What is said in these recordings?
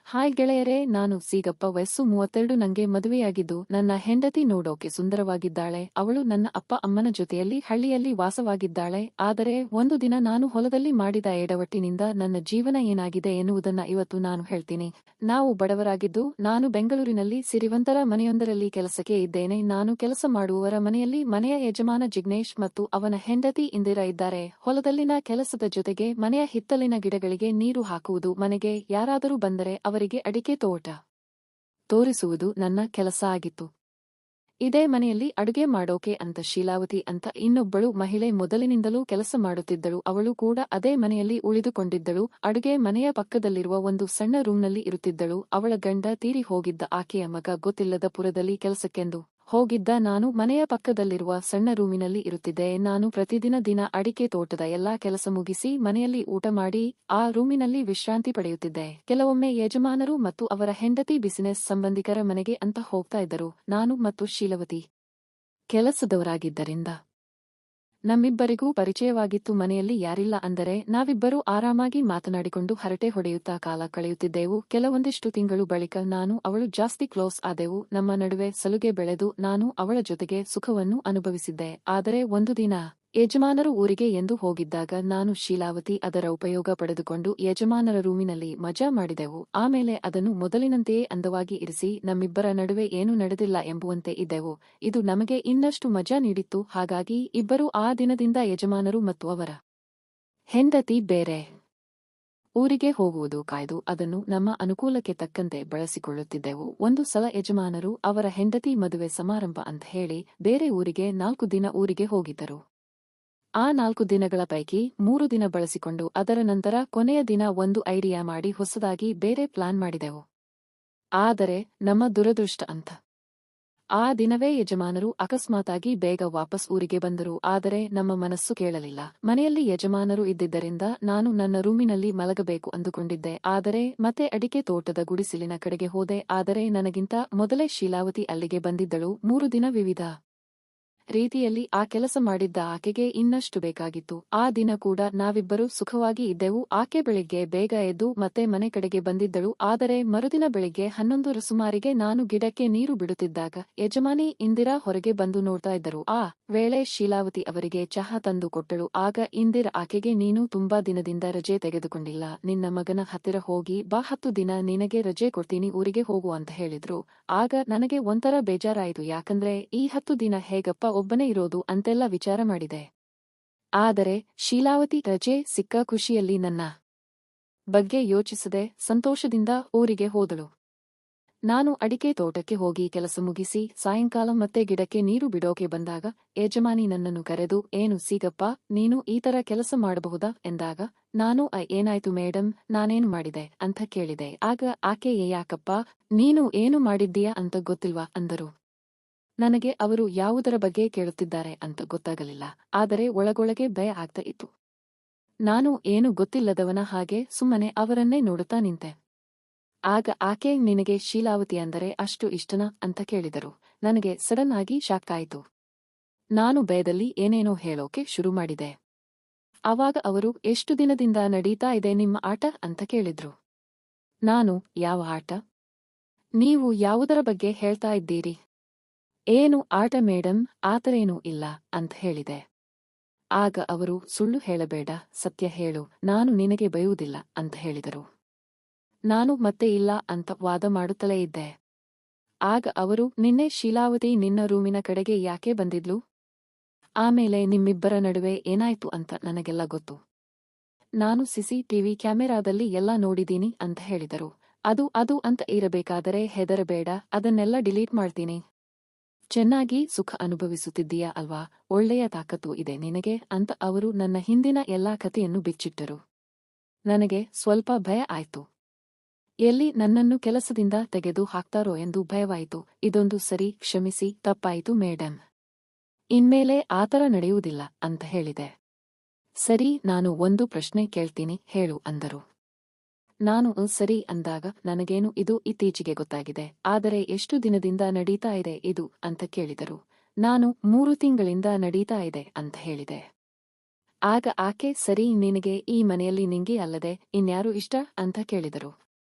Hi ಗೆಳೆಯರೇ, ನಾನು ಸೀಗಪ್ಪ. ವಯಸ್ಸು 32. ನಂಗೆ ಮದುವೆಯಾಗಿದ್ದು, ನನ್ನ ಹೆಂಡತಿ ನೋಡೋಕೆ ಸುಂದರವಾಗಿದ್ದಾಳೆ. ಅವಳು ನನ್ನ ಅಪ್ಪ ಅಮ್ಮನ ಜೊತೆಯಲ್ಲಿ ಹಳ್ಳಿಯಲ್ಲಿ ವಾಸವಾಗಿದ್ದಾಳೆ. ಆದರೆ ಒಂದು ದಿನ ನಾನು ಹೊಲದಲ್ಲಿ ಮಾಡಿದ ಎಡವಟ್ಟಿನಿಂದ ನನ್ನ ಜೀವನ ಏನಾಗಿದೆ ಎನ್ನುವುದನ್ನ ಇವತ್ತು ನಾನು ಹೇಳ್ತೀನಿ. ನಾವು ಬಡವರಾಗಿದ್ದು, ನಾನು ಬೆಂಗಳೂರಿನಲ್ಲಿ ಸಿರಿವಂತರ ಮನೆಯೊಂದರಲ್ಲಿ ಕೆಲಸಕ್ಕೆ ಇದ್ದೇನೆ. ನಾನು ಕೆಲಸ ಮಾಡುವವರ ಮನೆಯಲ್ಲಿ ಮನೆಯ ಯಜಮಾನ ಜಿಗ್ನೇಶ್ ಮತ್ತು ಅವನ ಹೆಂಡತಿ ಇಂದಿರಾ ಇದ್ದಾರೆ. ಹೊಲದಲ್ಲಿನ ಕೆಲಸದ ಜೊತೆಗೆ ಮನೆಯ ಹಿತ್ತಲಿನ ಗಿಡಗಳಿಗೆ ನೀರು ಹಾಕುವುದು, ಮನೆಗೆ ಯಾರಾದರೂ ಬಂದರೆ ಅವರಿಗೆ ಅಡಿಕೆ ತೋಟ ತೋರಿಸುವುದು ನನ್ನ ಕೆಲಸ ಆಗಿತ್ತು. ಇದೇ ಮನೆಯಲ್ಲಿ ಅಡುಗೆ ಮಾಡೋಕೆ ಅಂತ ಶೀಲಾವತಿ ಅಂತ ಇನ್ನೊಬ್ಬಳು ಮಹಿಳೆ ಮೊದಲಿನಿಂದಲೂ ಕೆಲಸ ಮಾಡುತ್ತಿದ್ದಳು. ಅವಳು ಕೂಡ ಅದೇ ಮನೆಯಲ್ಲಿ ಉಳಿದುಕೊಂಡಿದ್ದಳು. ಅಡುಗೆ ಮನೆಯ ಪಕ್ಕದಲ್ಲಿರುವ ಒಂದು ಸಣ್ಣ ರೂಮ್ನಲ್ಲಿ ಇರುತ್ತಿದ್ದಳು. ಅವಳ ಗಂಡ ತೀರಿ ಹೋಗಿದ್ದ. ಆಕೆಯ ಮಗ ಗೊತ್ತಿಲ್ಲದ ಪುರದಲ್ಲಿ ಕೆಲಸಕ್ಕೆಂದು ಹೋಗಿದ್ದ. ನಾನು ಮನೆಯ ಪಕ್ಕದಲ್ಲಿರುವ ಸಣ್ಣ ರೂಮಿನಲ್ಲಿ ಇರುತ್ತಿದ್ದೆ. ನಾನು ಪ್ರತಿದಿನ ಅಡಿಕೆ ತೋಟದ ಎಲ್ಲಾ ಕೆಲಸ ಮುಗಿಸಿ ಮನೆಯಲ್ಲಿ ಊಟ ಮಾಡಿ ಆ ರೂಮಿನಲ್ಲಿ ವಿಶ್ರಾಂತಿ ಪಡೆಯುತ್ತಿದ್ದೆ. ಕೆಲವೊಮ್ಮೆ ಯಜಮಾನರು ಮತ್ತು ಅವರ ಹೆಂಡತಿ ಬಿಸಿನೆಸ್ ಸಂಬಂಧಿಕರ ಮನೆಗೆ ಅಂತ ಹೋಗ್ತಾ ಇದ್ದರು. ನಾನು ಮತ್ತು ಶೀಲವತಿ ಕೆಲಸದವರಾಗಿದ್ದರಿಂದ ನಮ್ಮಿಬ್ಬರಿಗೂ ಪರಿಚಯವಾಗಿತ್ತು. ಮನೆಯಲ್ಲಿ ಯಾರಿಲ್ಲ ಅಂದರೆ ನಾವಿಬ್ಬರೂ ಆರಾಮಾಗಿ ಮಾತನಾಡಿಕೊಂಡು ಹರಟೆ ಹೊಡೆಯುತ್ತಾ ಕಾಲ ಕಳೆಯುತ್ತಿದ್ದೆವು. ಕೆಲವೊಂದಿಷ್ಟು ತಿಂಗಳು ಬಳಿಕ ನಾನು ಅವಳು ಜಾಸ್ತಿ ಕ್ಲೋಸ್ ಆದೆವು. ನಮ್ಮ ನಡುವೆ ಸಲುಗೆ ಬೆಳೆದು ನಾನು ಅವಳ ಜೊತೆಗೆ ಸುಖವನ್ನು ಅನುಭವಿಸಿದ್ದೆ. ಆದರೆ ಒಂದು ದಿನ ಯಜಮಾನರು ಊರಿಗೆ ಎಂದು ಹೋಗಿದ್ದಾಗ ನಾನು ಶೀಲಾವತಿ ಅದರ ಉಪಯೋಗ ಪಡೆದುಕೊಂಡು ಯಜಮಾನರ ರೂಮಿನಲ್ಲಿ ಮಜಾ ಮಾಡಿದೆವು. ಆಮೇಲೆ ಅದನ್ನು ಮೊದಲಿನಂತೆಯೇ ಅಂದವಾಗಿ ಇರಿಸಿ ನಮ್ಮಿಬ್ಬರ ನಡುವೆ ಏನೂ ನಡೆದಿಲ್ಲ ಎಂಬುವಂತೆ ಇದ್ದೆವು. ಇದು ನಮಗೆ ಇನ್ನಷ್ಟು ಮಜಾ ನೀಡಿತ್ತು. ಹಾಗಾಗಿ ಇಬ್ಬರೂ ಆ ದಿನದಿಂದ ಯಜಮಾನರು ಮತ್ತು ಅವರ ಹೆಂಡತಿ ಬೇರೆ ಊರಿಗೆ ಹೋಗುವುದು ಕಾಯ್ದು ಅದನ್ನು ನಮ್ಮ ಅನುಕೂಲಕ್ಕೆ ತಕ್ಕಂತೆ ಬಳಸಿಕೊಳ್ಳುತ್ತಿದ್ದೆವು. ಒಂದು ಸಲ ಯಜಮಾನರು ಅವರ ಹೆಂಡತಿ ಮದುವೆ ಸಮಾರಂಭ ಅಂತ ಹೇಳಿ ಬೇರೆ ಊರಿಗೆ 4 ದಿನ ಊರಿಗೆ ಹೋಗಿದ್ದರು. ಆ 4 ದಿನಗಳ ಪೈಕಿ 3 ದಿನ ಬಳಸಿಕೊಂಡು ಅದರ ನಂತರ ಕೊನೆಯ ದಿನ ಒಂದು ಐಡಿಯಾ ಮಾಡಿ ಹೊಸದಾಗಿ ಬೇರೆ ಪ್ಲಾನ್ ಮಾಡಿದೆವು. ಆದರೆ ನಮ್ಮ ದುರದೃಷ್ಟ ಅಂತ ಆ ದಿನವೇ ಯಜಮಾನರು ಅಕಸ್ಮಾತಾಗಿ ಬೇಗ ವಾಪಸ್ ಊರಿಗೆ ಬಂದರು. ಆದರೆ ನಮ್ಮ ಮನಸ್ಸು ಕೇಳಲಿಲ್ಲ. ಮನೆಯಲ್ಲಿ ಯಜಮಾನರು ಇದ್ದಿದ್ದರಿಂದ ನಾನು ನನ್ನ ರೂಮಿನಲ್ಲಿ ಮಲಗಬೇಕು ಅಂದುಕೊಂಡಿದ್ದೆ. ಆದರೆ ಮತ್ತೆ ಅಡಿಕೆ ತೋಟದ ಗುಡಿಸಿಲಿನ ಕಡೆಗೆ ಹೋದೆ. ಆದರೆ ನನಗಿಂತ ಮೊದಲೇ ಶೀಲಾವತಿ ಅಲ್ಲಿಗೆ ಬಂದಿದ್ದಳು. 3 ದಿನ ವಿವಿಧ ರೀತಿಯಲ್ಲಿ ಆ ಕೆಲಸ ಮಾಡಿದ್ದ ಆಕೆಗೆ ಇನ್ನಷ್ಟು ಬೇಕಾಗಿತ್ತು. ಆ ದಿನ ಕೂಡ ನಾವಿಬ್ಬರೂ ಸುಖವಾಗಿ ಇದ್ದೆವು. ಆಕೆ ಬೆಳಿಗ್ಗೆ ಬೇಗ ಎದ್ದು ಮತ್ತೆ ಮನೆ ಕಡೆಗೆ ಬಂದಿದ್ದಳು. ಆದರೆ ಮರುದಿನ ಬೆಳಿಗ್ಗೆ 11ರ ಸುಮಾರಿಗೆ ನಾನು ಗಿಡಕ್ಕೆ ನೀರು ಬಿಡುತ್ತಿದ್ದಾಗ ಯಜಮಾನಿ ಇಂದಿರಾ ಹೊರಗೆ ಬಂದು ನೋಡ್ತಾ ಇದ್ದರು. ಆ ವೇಳೆ ಶೀಲಾವತಿ ಅವರಿಗೆ ಚಹಾ ತಂದು ಕೊಟ್ಟಳು. ಆಗ ಇಂದಿರಾ ಆಕೆಗೆ, ನೀನು ತುಂಬಾ ದಿನದಿಂದ ರಜೆ ತೆಗೆದುಕೊಂಡಿಲ್ಲ, ನಿನ್ನ ಮಗನ ಹತ್ತಿರ ಹೋಗಿ ಬಾ, 10 ದಿನ ನಿನಗೆ ರಜೆ ಕೊಡ್ತೀನಿ, ಊರಿಗೆ ಹೋಗು ಅಂತ ಹೇಳಿದ್ರು. ಆಗ ನನಗೆ ಒಂಥರ ಬೇಜಾರಾಯಿತು. ಯಾಕಂದ್ರೆ ಈ 10 ದಿನ ಹೇಗಪ್ಪ ಒಬ್ಬನೇ ಇರೋದು ಅಂತೆಲ್ಲ ವಿಚಾರ ಮಾಡಿದೆ. ಆದರೆ ಶೀಲಾವತಿ ರಜೆ ಸಿಕ್ಕ ಖುಷಿಯಲ್ಲಿ ನನ್ನ ಬಗ್ಗೆ ಯೋಚಿಸದೆ ಸಂತೋಷದಿಂದ ಊರಿಗೆ ಹೋದಳು. ನಾನು ಅಡಿಕೆ ತೋಟಕ್ಕೆ ಹೋಗಿ ಕೆಲಸ ಮುಗಿಸಿ ಸಾಯಂಕಾಲ ಮತ್ತೆ ಗಿಡಕ್ಕೆ ನೀರು ಬಿಡೋಕೆ ಬಂದಾಗ ಯಜಮಾನಿ ನನ್ನನ್ನು ಕರೆದು, ಏನು ಸೀಗಪ್ಪ, ನೀನು ಈ ತರ ಕೆಲಸ ಮಾಡಬಹುದಾ ಎಂದಾಗ ನಾನು ಏನಾಯ್ತು ಮೇಡಮ್, ನಾನೇನು ಮಾಡಿದೆ ಅಂತ ಕೇಳಿದೆ. ಆಗ ಆಕೆ, ಯಾಕಪ್ಪ, ನೀನು ಏನು ಮಾಡಿದ್ದೀಯಾ ಅಂತ ಗೊತ್ತಿಲ್ವಾ ಅಂದರು. ನನಗೆ ಅವರು ಯಾವುದರ ಬಗ್ಗೆ ಕೇಳುತ್ತಿದ್ದಾರೆ ಅಂತ ಗೊತ್ತಾಗಲಿಲ್ಲ. ಆದರೆ ಒಳಗೊಳಗೆ ಭಯ ಆಗ್ತಾ ಇತ್ತು. ನಾನು ಏನು ಗೊತ್ತಿಲ್ಲದವನ ಹಾಗೆ ಸುಮ್ಮನೆ ಅವರನ್ನೇ ನೋಡುತ್ತಾ ನಿಂತೆ. ಆಗ ಆಕೆ, ನಿನಗೆ ಶೀಲಾವತಿ ಅಂದರೆ ಅಷ್ಟು ಇಷ್ಟನಾ ಅಂತ ಕೇಳಿದರು. ನನಗೆ ಸಡನ್ ಆಗಿ ಶಾಕ್ ಆಯಿತು. ನಾನು ಭಯದಲ್ಲಿ ಏನೇನೋ ಹೇಳೋಕೆ ಶುರು ಮಾಡಿದೆ. ಆವಾಗ ಅವರು, ಎಷ್ಟು ದಿನದಿಂದ ನಡೀತಾ ಇದೆ ನಿಮ್ಮ ಆಟ ಅಂತ ಕೇಳಿದ್ರು. ನಾನು, ಯಾವ ಆಟ? ನೀವು ಯಾವುದರ ಬಗ್ಗೆ ಹೇಳ್ತಾ ಇದ್ದೀರಿ? ಏನು ಆಟ ಮೇಡಮ್, ಆತರೇನೂ ಇಲ್ಲ ಅಂತ ಹೇಳಿದೆ. ಆಗ ಅವರು, ಸುಳ್ಳು ಹೇಳಬೇಡ, ಸತ್ಯ ಹೇಳು, ನಾನು ನಿನಗೆ ಬೈಯುವುದಿಲ್ಲ ಅಂತ ಹೇಳಿದರು. ನಾನು ಮತ್ತೆ ಇಲ್ಲ ಅಂತ ವಾದ ಮಾಡುತ್ತಲೇ ಇದ್ದೆ. ಆಗ ಅವರು, ನಿನ್ನೆ ಶೀಲಾವತಿ ನಿನ್ನ ರೂಮಿನ ಕಡೆಗೆ ಯಾಕೆ ಬಂದಿದ್ಲು? ಆಮೇಲೆ ನಿಮ್ಮಿಬ್ಬರ ನಡುವೆ ಏನಾಯ್ತು ಅಂತ ನನಗೆಲ್ಲ ಗೊತ್ತು. ನಾನು CCTV ಕ್ಯಾಮೆರಾದಲ್ಲಿ ಎಲ್ಲ ನೋಡಿದೀನಿ ಅಂತ ಹೇಳಿದರು. ಅದು ಅಂತ ಇರಬೇಕಾದರೆ ಹೆದರಬೇಡ, ಅದನ್ನೆಲ್ಲ ಡಿಲೀಟ್ ಮಾಡ್ತೀನಿ. ಚೆನ್ನಾಗಿ ಸುಖ ಅನುಭವಿಸುತ್ತಿದ್ದೀಯಾ ಅಲ್ವಾ, ಒಳ್ಳೆಯ ತಾಕತ್ತು ಇದೆ ನಿನಗೆ ಅಂತ ಅವರು ನನ್ನ ಹಿಂದಿನ ಎಲ್ಲಾ ಕಥೆಯನ್ನು ಬಿಚ್ಚಿಟ್ಟರು. ನನಗೆ ಸ್ವಲ್ಪ ಭಯ ಆಯ್ತು. ಎಲ್ಲಿ ನನ್ನನ್ನು ಕೆಲಸದಿಂದ ತೆಗೆದು ಹಾಕ್ತಾರೋ ಎಂದು ಭಯವಾಯಿತು. ಇದೊಂದು ಸರಿ, ಕ್ಷಮಿಸಿ, ತಪ್ಪಾಯಿತು ಮೇಡಮ್, ಇನ್ಮೇಲೆ ಆತರ ನಡೆಯುವುದಿಲ್ಲ ಅಂತ ಹೇಳಿದೆ. ಸರಿ, ನಾನು ಒಂದು ಪ್ರಶ್ನೆ ಕೇಳ್ತೀನಿ, ಹೇಳು ಅಂದರು. ನಾನು ಸರಿ ಅಂದಾಗ, ನನಗೇನು ಇದು ಇತ್ತೀಚೆಗೆ ಗೊತ್ತಾಗಿದೆ, ಆದರೆ ಎಷ್ಟು ದಿನದಿಂದ ನಡೀತಾ ಇದೆ ಇದು ಅಂತ ಕೇಳಿದರು. ನಾನು 3 ತಿಂಗಳಿಂದ ನಡೀತಾ ಇದೆ ಅಂತ ಹೇಳಿದೆ. ಆಗ ಆಕೆ, ಸರಿ, ನಿನಗೆ ಈ ಮನೆಯಲ್ಲಿ ನಿಂಗೆ ಅಲ್ಲದೆ ಇನ್ಯಾರು ಇಷ್ಟ ಅಂತ ಕೇಳಿದರು.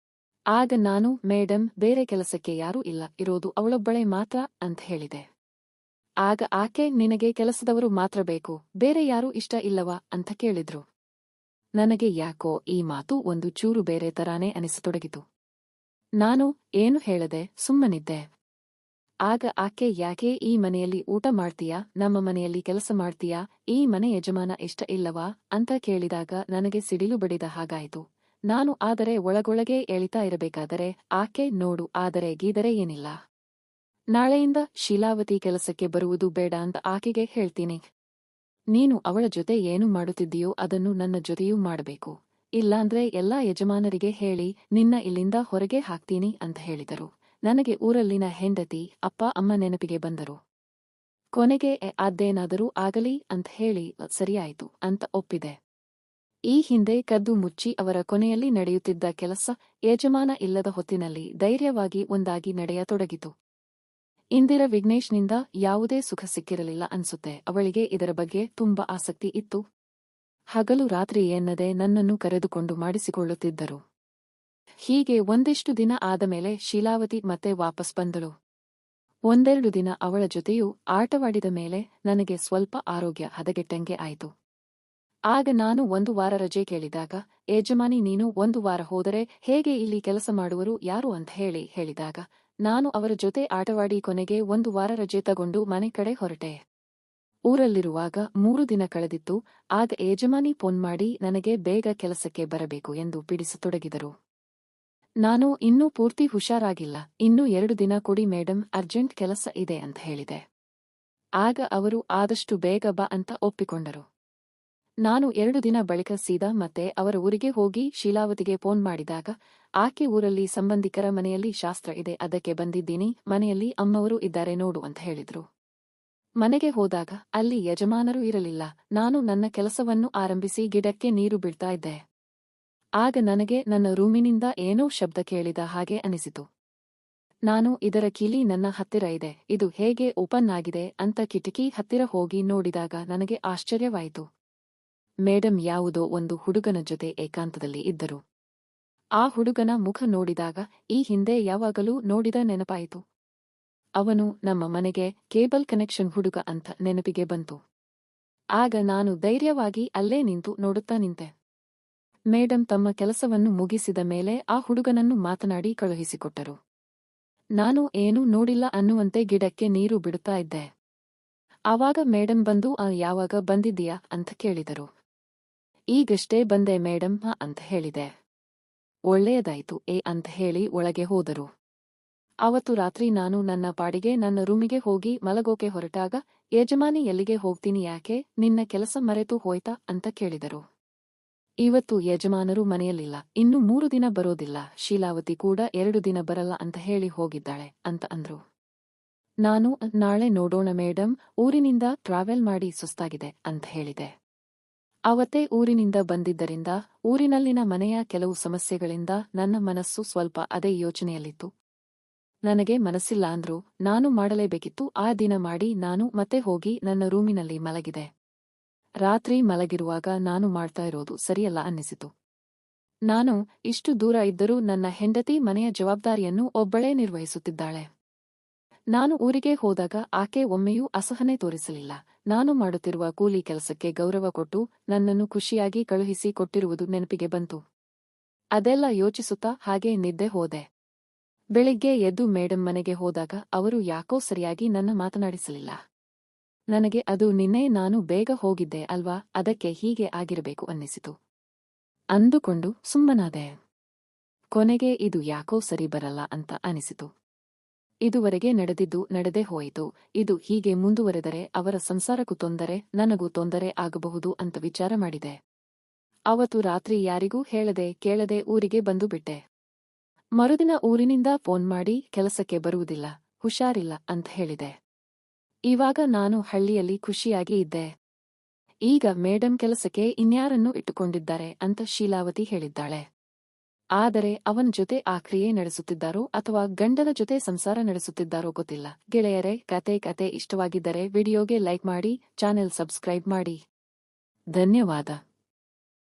ಆಗ ನಾನು, ಮೇಡಂ, ಬೇರೆ ಕೆಲಸಕ್ಕೆ ಯಾರೂ ಇಲ್ಲ, ಇರೋದು ಅವಳೊಬ್ಬಳೇ ಮಾತ್ರ ಅಂತ ಹೇಳಿದೆ. ಆಗ ಆಕೆ, ನಿನಗೆ ಕೆಲಸದವರು ಮಾತ್ರ ಬೇಕು, ಬೇರೆ ಯಾರೂ ಇಷ್ಟ ಇಲ್ಲವಾ ಅಂತ ಕೇಳಿದ್ರು. ನನಗೆ ಯಾಕೋ ಈ ಮಾತು ಒಂದು ಚೂರು ಬೇರೆ ತರಾನೇ ಅನಿಸತೊಡಗಿತು. ನಾನು ಏನು ಹೇಳದೆ ಸುಮ್ಮನಿದ್ದೆ. ಆಗ ಆಕೆ, ಯಾಕೆ ಈ ಮನೆಯಲ್ಲಿ ಊಟ ಮಾಡ್ತೀಯಾ, ನಮ್ಮ ಮನೆಯಲ್ಲಿ ಕೆಲಸ ಮಾಡ್ತೀಯಾ, ಈ ಮನೆ ಯಜಮಾನ ಇಷ್ಟ ಇಲ್ಲವಾ ಅಂತ ಕೇಳಿದಾಗ ನನಗೆ ಸಿಡಿಲು ಬಡಿದ ಹಾಗಾಯಿತು. ನಾನು ಆದರೆ ಒಳಗೊಳಗೇ ಎಳಿತಾ ಇರಬೇಕಾದರೆ ಆಕೆ, ನೋಡು, ಆದರೆ ಗೀದರೆ ಏನಿಲ್ಲ. ನಾಳೆಯಿಂದ ಶೀಲಾವತಿ ಕೆಲಸಕ್ಕೆ ಬರುವುದು ಬೇಡ ಅಂತ ಆಕೆಗೆ ಹೇಳ್ತೀನಿ. ನೀನು ಅವಳ ಜೊತೆ ಏನು ಮಾಡುತ್ತಿದ್ದೀಯೋ ಅದನ್ನು ನನ್ನ ಜೊತೆಯೂ ಮಾಡಬೇಕು. ಇಲ್ಲಾಂದ್ರೆ ಎಲ್ಲಾ ಯಜಮಾನರಿಗೆ ಹೇಳಿ ನಿನ್ನ ಇಲ್ಲಿಂದ ಹೊರಗೆ ಹಾಕ್ತೀನಿ ಅಂತ ಹೇಳಿದರು. ನನಗೆ ಊರಲ್ಲಿನ ಹೆಂಡತಿ, ಅಪ್ಪ, ಅಮ್ಮ ನೆನಪಿಗೆ ಬಂದರು. ಕೊನೆಗೆ ಅದೇನಾದರೂ ಆಗಲಿ ಅಂತ ಹೇಳಿ ಸರಿಯಾಯಿತು ಅಂತ ಒಪ್ಪಿದೆ. ಈ ಹಿಂದೆ ಕದ್ದು ಮುಚ್ಚಿ ಅವರ ಕೊನೆಯಲ್ಲಿ ನಡೆಯುತ್ತಿದ್ದ ಕೆಲಸ ಯಜಮಾನ ಇಲ್ಲದ ಹೊತ್ತಿನಲ್ಲಿ ಧೈರ್ಯವಾಗಿ ಒಂದಾಗಿ ನಡೆಯತೊಡಗಿತು. ಇಂದಿರಾ ವಿಘ್ನೇಶ್ನಿಂದ ಯಾವುದೇ ಸುಖ ಸಿಕ್ಕಿರಲಿಲ್ಲ ಅನ್ಸುತ್ತೆ. ಅವಳಿಗೆ ಇದರ ಬಗ್ಗೆ ತುಂಬಾ ಆಸಕ್ತಿ ಇತ್ತು. ಹಗಲು ರಾತ್ರಿ ಎನ್ನದೆ ನನ್ನನ್ನು ಕರೆದುಕೊಂಡು ಮಾಡಿಸಿಕೊಳ್ಳುತ್ತಿದ್ದರು. ಹೀಗೆ ಒಂದಿಷ್ಟು ದಿನ ಆದ ಮೇಲೆ ಶೀಲಾವತಿ ಮತ್ತೆ ವಾಪಸ್ ಬಂದಳು. ಒಂದೆರಡು ದಿನ ಅವಳ ಜೊತೆಯೂ ಆಟವಾಡಿದ ಮೇಲೆ ನನಗೆ ಸ್ವಲ್ಪ ಆರೋಗ್ಯ ಹದಗೆಟ್ಟಂಗೆ ಆಯಿತು. ಆಗ ನಾನು 1 ವಾರ ರಜೆ ಕೇಳಿದಾಗ, ಯಜಮಾನಿ, ನೀನು 1 ವಾರ ಹೋದರೆ ಹೇಗೆ, ಇಲ್ಲಿ ಕೆಲಸ ಮಾಡುವರು ಯಾರು ಅಂತ ಹೇಳಿದಾಗ ನಾನು ಅವರ ಜೊತೆ ಆಟವಾಡಿ ಕೊನೆಗೆ 1 ವಾರ ರಜೆ ತಗೊಂಡು ಮನೆ ಕಡೆ ಹೊರಟೆ. ಊರಲ್ಲಿರುವಾಗ 3 ದಿನ ಕಳೆದಿತ್ತು. ಆಗ ಯಜಮಾನಿ ಫೋನ್ ಮಾಡಿ ನನಗೆ ಬೇಗ ಕೆಲಸಕ್ಕೆ ಬರಬೇಕು ಎಂದು ಬಿಡಿಸತೊಡಗಿದರು. ನಾನು ಇನ್ನೂ ಪೂರ್ತಿ ಹುಷಾರಾಗಿಲ್ಲ, ಇನ್ನೂ 2 ದಿನ ಕೊಡಿ ಮೇಡಂ, ಅರ್ಜೆಂಟ್ ಕೆಲಸ ಇದೆ ಅಂತ ಹೇಳಿದೆ. ಆಗ ಅವರು ಆದಷ್ಟು ಬೇಗ ಬಾ ಅಂತ ಒಪ್ಪಿಕೊಂಡರು. ನಾನು 2 ದಿನ ಬಳಿಕ ಸೀದಾ ಮತ್ತೆ ಅವರ ಊರಿಗೆ ಹೋಗಿ ಶೀಲಾವತಿಗೆ ಫೋನ್ ಮಾಡಿದಾಗ ಆಕೆ, ಊರಲ್ಲಿ ಸಂಬಂಧಿಕರ ಮನೆಯಲ್ಲಿ ಶಾಸ್ತ್ರ ಇದೆ, ಅದಕ್ಕೆ ಬಂದಿದ್ದೀನಿ, ಮನೆಯಲ್ಲಿ ಅಮ್ಮವರು ಇದ್ದಾರೆ ನೋಡು ಅಂತ ಹೇಳಿದ್ರು. ಮನೆಗೆ ಹೋದಾಗ ಅಲ್ಲಿ ಯಜಮಾನರು ಇರಲಿಲ್ಲ. ನಾನು ನನ್ನ ಕೆಲಸವನ್ನು ಆರಂಭಿಸಿ ಗಿಡಕ್ಕೆ ನೀರು ಬಿಡ್ತಾ ಇದ್ದೆ. ಆಗ ನನಗೆ ನನ್ನ ರೂಮಿನಿಂದ ಏನೋ ಶಬ್ದ ಕೇಳಿದ ಹಾಗೆ ಅನಿಸಿತು. ನಾನು, ಇದರ ಕೀಲಿ ನನ್ನ ಹತ್ತಿರ ಇದೆ, ಇದು ಹೇಗೆ ಓಪನ್ ಆಗಿದೆ ಅಂತ ಕಿಟಕಿ ಹತ್ತಿರ ಹೋಗಿ ನೋಡಿದಾಗ ನನಗೆ ಆಶ್ಚರ್ಯವಾಯಿತು. ಮೇಡಂ ಯಾವುದೋ ಒಂದು ಹುಡುಗನ ಜೊತೆ ಏಕಾಂತದಲ್ಲಿ ಇದ್ದರು. ಆ ಹುಡುಗನ ಮುಖ ನೋಡಿದಾಗ ಈ ಹಿಂದೆ ಯಾವಾಗಲೂ ನೋಡಿದ ನೆನಪಾಯಿತು. ಅವನು ನಮ್ಮ ಮನೆಗೆ ಕೇಬಲ್ ಕನೆಕ್ಷನ್ ಹುಡುಗ ಅಂತ ನೆನಪಿಗೆ ಬಂತು. ಆಗ ನಾನು ಧೈರ್ಯವಾಗಿ ಅಲ್ಲೇ ನಿಂತು ನೋಡುತ್ತಾ ನಿಂತೆ. ಮೇಡಂ ತಮ್ಮ ಕೆಲಸವನ್ನು ಮುಗಿಸಿದ ಮೇಲೆ ಆ ಹುಡುಗನನ್ನು ಮಾತನಾಡಿ ಕಳುಹಿಸಿಕೊಟ್ಟರು. ನಾನು ಏನೂ ನೋಡಿಲ್ಲ ಅನ್ನುವಂತೆ ಗಿಡಕ್ಕೆ ನೀರು ಬಿಡುತ್ತಾ ಇದ್ದೆ. ಆವಾಗ ಮೇಡಂ ಬಂದು, ಯಾವಾಗ ಬಂದಿದ್ದೀಯಾ ಅಂತ ಕೇಳಿದರು. ಈಗಷ್ಟೇ ಬಂದೆ ಮೇಡಂ ಅಂತ ಹೇಳಿದೆ. ಒಳ್ಳೆಯದಾಯ್ತು ಅಂತ ಹೇಳಿ ಒಳಗೆ ಹೋದರು. ಅವತ್ತು ರಾತ್ರಿ ನಾನು ನನ್ನ ಪಾಡಿಗೆ ನನ್ನ ರೂಮಿಗೆ ಹೋಗಿ ಮಲಗೋಕೆ ಹೊರಟಾಗ ಯಜಮಾನಿ, ಎಲ್ಲಿಗೆ ಹೋಗ್ತೀನಿ, ಯಾಕೆ, ನಿನ್ನ ಕೆಲಸ ಮರೆತು ಹೋಯ್ತಾ ಅಂತ ಕೇಳಿದರು. ಇವತ್ತು ಯಜಮಾನರು ಮನೆಯಲ್ಲಿಲ್ಲ, ಇನ್ನು 3 ದಿನ ಬರೋದಿಲ್ಲ, ಶೀಲಾವತಿ ಕೂಡ 2 ದಿನ ಬರಲ್ಲ ಅಂತ ಹೇಳಿ ಹೋಗಿದ್ದಾಳೆ ಅಂತ ಅಂದ್ರು. ನಾನು, ನಾಳೆ ನೋಡೋಣ ಮೇಡಂ, ಊರಿನಿಂದ ಟ್ರಾವೆಲ್ ಮಾಡಿ ಸುಸ್ತಾಗಿದೆ ಅಂತ ಹೇಳಿದೆ. ಅವತ್ತೇ ಊರಿನಿಂದ ಬಂದಿದ್ದರಿಂದ ಊರಿನಲ್ಲಿನ ಮನೆಯ ಕೆಲವು ಸಮಸ್ಯೆಗಳಿಂದ ನನ್ನ ಮನಸ್ಸು ಸ್ವಲ್ಪ ಅದೇ ಯೋಚನೆಯಲ್ಲಿತ್ತು. ನನಗೆ ಮನಸ್ಸಿಲ್ಲ ಅಂದ್ರು ನಾನು ಮಾಡಲೇಬೇಕಿತ್ತು. ಆ ದಿನ ಮಾಡಿ ನಾನು ಮತ್ತೆ ಹೋಗಿ ನನ್ನ ರೂಮಿನಲ್ಲಿ ಮಲಗಿದೆ. ರಾತ್ರಿ ಮಲಗಿರುವಾಗ ನಾನು ಮಾಡ್ತಾ ಇರೋದು ಸರಿಯಲ್ಲ ಅನ್ನಿಸಿತು. ನಾನು ಇಷ್ಟು ದೂರ ಇದ್ದರೂ ನನ್ನ ಹೆಂಡತಿ ಮನೆಯ ಜವಾಬ್ದಾರಿಯನ್ನು ಒಬ್ಬಳೇ ನಿರ್ವಹಿಸುತ್ತಿದ್ದಾಳೆ. ನಾನು ಊರಿಗೆ ಹೋದಾಗ ಆಕೆ ಒಮ್ಮೆಯೂ ಅಸಹನೆ ತೋರಿಸಲಿಲ್ಲ. ನಾನು ಮಾಡುತ್ತಿರುವ ಕೂಲಿ ಕೆಲಸಕ್ಕೆ ಗೌರವ ಕೊಟ್ಟು ನನ್ನನ್ನು ಖುಷಿಯಾಗಿ ಕಳುಹಿಸಿ ಕೊಟ್ಟಿರುವುದು ನೆನಪಿಗೆ ಬಂತು. ಅದೆಲ್ಲ ಯೋಚಿಸುತ್ತಾ ಹಾಗೆ ನಿದ್ದೆ ಹೋದೆ. ಬೆಳಿಗ್ಗೆ ಎದ್ದು ಮೇಡಂ ಮನೆಗೆ ಹೋದಾಗ ಅವರು ಯಾಕೋ ಸರಿಯಾಗಿ ನನ್ನ ಮಾತನಾಡಿಸಲಿಲ್ಲ. ನನಗೆ ಅದು ನಿನ್ನೆ ನಾನು ಬೇಗ ಹೋಗಿದ್ದೆ ಅಲ್ವಾ, ಅದಕ್ಕೆ ಹೀಗೆ ಆಗಿರಬೇಕು ಅನ್ನಿಸಿತು ಅಂದುಕೊಂಡು ಸುಮ್ಮನಾದೆ. ಕೊನೆಗೆ ಇದು ಯಾಕೋ ಸರಿ ಬರಲ್ಲ ಅಂತ ಅನಿಸಿತು. ಇದುವರೆಗೆ ನಡೆದಿದ್ದು ನಡೆದೇ ಹೋಯಿತು. ಇದು ಹೀಗೆ ಮುಂದುವರೆದರೆ ಅವರ ಸಂಸಾರಕ್ಕೂ ತೊಂದರೆ, ನನಗೂ ತೊಂದರೆ ಆಗಬಹುದು ಅಂತ ವಿಚಾರ ಮಾಡಿದೆ. ಅವತ್ತು ರಾತ್ರಿ ಯಾರಿಗೂ ಹೇಳದೆ ಕೇಳದೆ ಊರಿಗೆ ಬಂದು ಬಿಟ್ಟೆ. ಮರುದಿನ ಊರಿನಿಂದ ಫೋನ್ ಮಾಡಿ ಕೆಲಸಕ್ಕೆ ಬರುವುದಿಲ್ಲ, ಹುಷಾರಿಲ್ಲ ಅಂತ ಹೇಳಿದೆ. ಇವಾಗ ನಾನು ಹಳ್ಳಿಯಲ್ಲಿ ಖುಷಿಯಾಗಿ ಇದ್ದೆ. ಈಗ ಮೇಡಂ ಕೆಲಸಕ್ಕೆ ಇನ್ಯಾರನ್ನು ಇಟ್ಟುಕೊಂಡಿದ್ದಾರೆ ಅಂತ ಶೀಲಾವತಿ ಹೇಳಿದ್ದಾಳೆ. ಆದರೆ ಅವನ ಜೊತೆ ಆ ಕ್ರಿಯೆ ನಡೆಸುತ್ತಿದ್ದಾರೋ ಅಥವಾ ಗಂಡನ ಜೊತೆ ಸಂಸಾರ ನಡೆಸುತ್ತಿದ್ದಾರೋ ಗೊತ್ತಿಲ್ಲ. ಗೆಳೆಯರೇ, ಕತೆ ಇಷ್ಟವಾಗಿದ್ದರೆ ವಿಡಿಯೋಗೆ ಲೈಕ್ ಮಾಡಿ, ಚಾನೆಲ್ ಸಬ್ಸ್ಕ್ರೈಬ್ ಮಾಡಿ. ಧನ್ಯವಾದ.